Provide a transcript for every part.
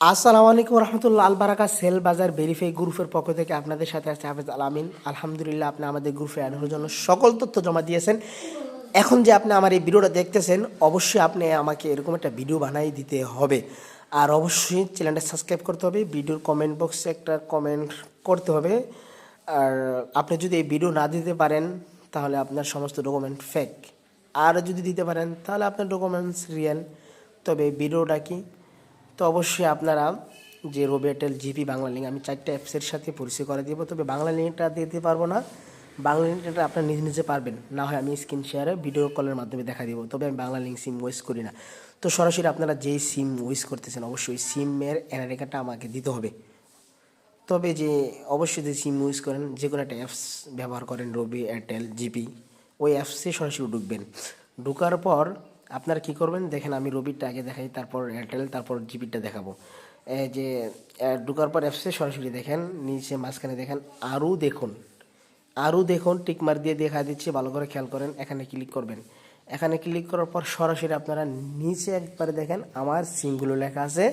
আসসালামু আলাইকুম রহমতুল্লাহ আল বারাকা সেল বাজার ভেরিফাই গ্রুপের পক্ষ থেকে আপনাদের সাথে আছে হাফেজ আলামিন। আলহামদুলিল্লাহ, আপনি আমাদের গ্রুপে অ্যাড হওয়ার জন্য সকল তথ্য জমা দিয়েছেন। এখন যে আপনি আমার এই ভিডিওটা দেখতেছেন, অবশ্যই আপনি আমাকে এরকম একটা ভিডিও বানাই দিতে হবে। আর অবশ্যই চ্যানেলটা সাবস্ক্রাইব করতে হবে, ভিডিওর কমেন্ট বক্সে একটা কমেন্ট করতে হবে। আর আপনি যদি এই ভিডিও না দিতে পারেন তাহলে আপনার সমস্ত ডকুমেন্ট ফেক, আর যদি দিতে পারেন তাহলে আপনার ডকুমেন্টস রিয়েল। তবে ভিডিওটা কি, তো অবশ্যই আপনারা যে রবি এয়ারটেল জিপি বাংলা লিঙ্ক, আমি 4টা অ্যাপসের সাথে পরিচয় করে দিব। তবে বাংলা লিঙ্কটা দিতে পারবো না, বাংলা লিঙ্কটা আপনার নিজে নিজে পারবেন, না হয় আমি স্ক্রিন শেয়ারে ভিডিও কলের মাধ্যমে দেখা দিব। তবে আমি বাংলা লিঙ্ক সিম ওয়েস্ট করি না। তো সরাসরি আপনারা যেই সিম ওয়েস্ট করতেছেন অবশ্যই সিমের এনআইডি কার্ডটা আমাকে দিতে হবে। তবে যে অবশ্যই যে সিম ইউজ করেন, যে কোনো একটা অ্যাপস ব্যবহার করেন, রবি এয়ারটেল জিপি, ওই অ্যাপসে সরাসরি ঢুকবেন। ঢুকার পর আপনারা কী করবেন দেখেন, আমি রবিটা আগে দেখাই, তারপর এয়ারটেল, তারপর জিপিটা দেখাবো। এই যে ঢুকার পর অ্যাপসে সরাসরি দেখেন, নিচে মাঝখানে দেখেন আরও দেখুন, আরও দেখুন টিকমার দিয়ে দেখা দিচ্ছে, ভালো করে খেয়াল করেন। এখানে ক্লিক করবেন। এখানে ক্লিক করার পর সরাসরি আপনারা নিচে একবারে দেখেন আমার সিমগুলো লেখা আছে,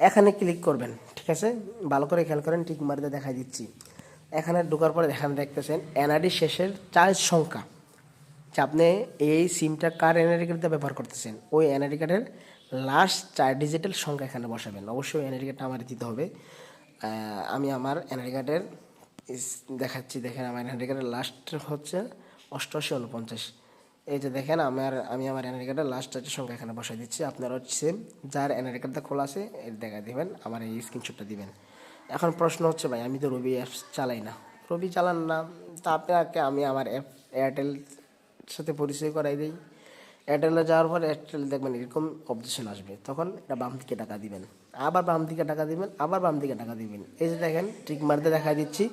এখানে ক্লিক করবেন। ঠিক আছে, ভালো করে খেয়াল করেন, টিকমার দিয়ে দেখা দিচ্ছি। এখানে ঢোকার পরে এখানে দেখতেছেন এনআইডি শেষের 4 সংখ্যা, যে আপনি এই সিমটা কার এনআইডি কার্ড দিয়ে ব্যবহার করতেছেন, ওই এনআইডি কার্ডের লাস্ট 4 ডিজিটাল সংখ্যা এখানে বসাবেন। অবশ্যই এনআইডি কার্ডটা আমার দিতে হবে। আমি আমার এনআইডি কার্ডের দেখাচ্ছি, দেখেন আমার এনআইডি কার্ডের লাস্ট হচ্ছে 8849। এই যে দেখেন আমি আমার এনআইডি কার্ডের লাস্ট 4টি সংখ্যা এখানে বসাই দিচ্ছি। আপনারা সেম যার এনআইডি কার্ডটা খোলা আছে এর দেখা দিবেন, আমার এই স্ক্রিনশটটা দিবেন। এখন প্রশ্ন হচ্ছে, ভাই আমি তো রবি অ্যাপস চালাই না, রবি চালান না, তা আপনাকে আমি আমার এয়ারটেল সাথে পরিচয় করাই দিই। এয়ারটেলে যাওয়ার পর এয়ারটেল দেখবেন এরকম অপশন আসবে, তখন এটা বাম দিকে টাকা দিবেন, আবার বাম দিকে টাকা দিবেন, আবার বাম দিকে টাকা দিবেন। এই যে দেখেন ঠিক মারতে দেখা দিচ্ছি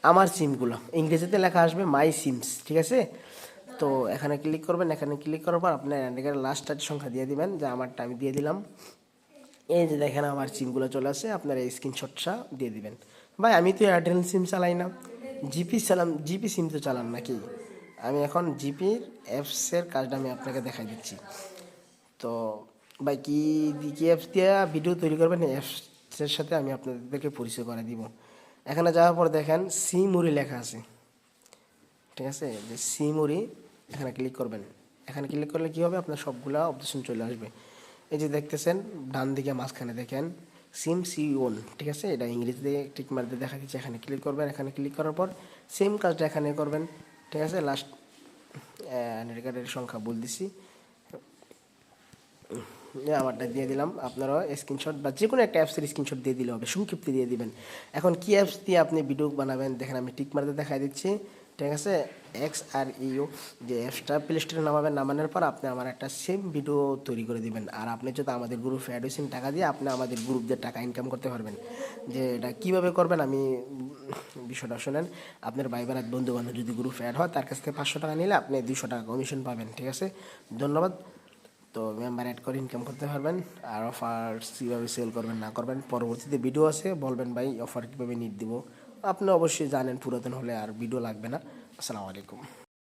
আমার সিমগুলো, ইংরেজিতে লেখা আসবে মাই সিমস। ঠিক আছে, তো এখানে ক্লিক করবেন। এখানে ক্লিক করার পর আপনার এখানে লাস্ট 4 সংখ্যা দিয়ে দিবেন, যে আমারটা আমি দিয়ে দিলাম। এই যে দেখেন আমার সিমগুলো চলে আসে, আপনার এই স্ক্রিনশটটা দিয়ে দিবেন। ভাই আমি তো এয়ারটেল সিম চালাই না, জিপি সিম তো চালান নাকি? আমি এখন জিপির অ্যাপসের কাজটা আমি আপনাকে দেখাই দিচ্ছি। তো ভাই কী কী অ্যাপস দিয়ে ভিডিও তৈরি করবেন, এই অ্যাপসের সাথে আমি আপনাদেরকে পরিচয় করে দিব। এখানে যাওয়ার পর দেখেন সিমুরি লেখা আছে। ঠিক আছে, যে সিমুরি, এখানে ক্লিক করবেন। এখানে ক্লিক করলে কী হবে, আপনার সবগুলা অপশন চলে আসবে। এই যে দেখতেছেন ডান দিকে মাঝখানে দেখেন সিম সি ওন। ঠিক আছে, এটা ইংরেজিতে টিক মার দিয়ে দেখা দিচ্ছে। এখানে ক্লিক করবেন। এখানে ক্লিক করার পর সেম কাজটা এখানে করবেন। ঠিক আছে, লাস্ট এনআইডি কার্ডের সংখ্যা বল দিছি, আমারটা দিয়ে দিলাম। আপনারাও স্ক্রিনশট বা যে কোনো একটা অ্যাপসের স্ক্রিনশট দিয়ে দিলে হবে, সংক্ষিপ্ত দিয়ে দিবেন। এখন কী অ্যাপস দিয়ে আপনি ভিডিও বানাবেন দেখেন, আমি টিক মারতে দেখাই দিচ্ছি। ঠিক আছে, XREO যে অ্যাপসটা প্লে স্টোরে নামাবেন, নামানোর পর আপনি আমার একটা সেম ভিডিও তৈরি করে দিবেন। আর আপনি যদি আমাদের গ্রুপে অ্যাড হয়েছেন টাকা দিয়ে, আপনি আমাদের গ্রুপ দিয়ে টাকা ইনকাম করতে পারবেন। যে এটা কীভাবে করবেন আমি বিষয়টা শোনেন। আপনার ভাই বোন বন্ধু বান্ধব যদি গ্রুপে অ্যাড হয়, তার কাছ থেকে 500 টাকা নিলে আপনি 200 টাকা কমিশন পাবেন। ঠিক আছে, ধন্যবাদ। তো মেম্বার অ্যাড করে ইনকাম করতে পারবেন। আর অফার কীভাবে সেল করবেন না করবেন পরবর্তীতে ভিডিও আছে, বলবেন ভাই অফার কীভাবে নিট দিব। আপনি অবশ্যই জানেন, পুরাতন হলে আর ভিডিও লাগবে না। আসসালামু আলাইকুম।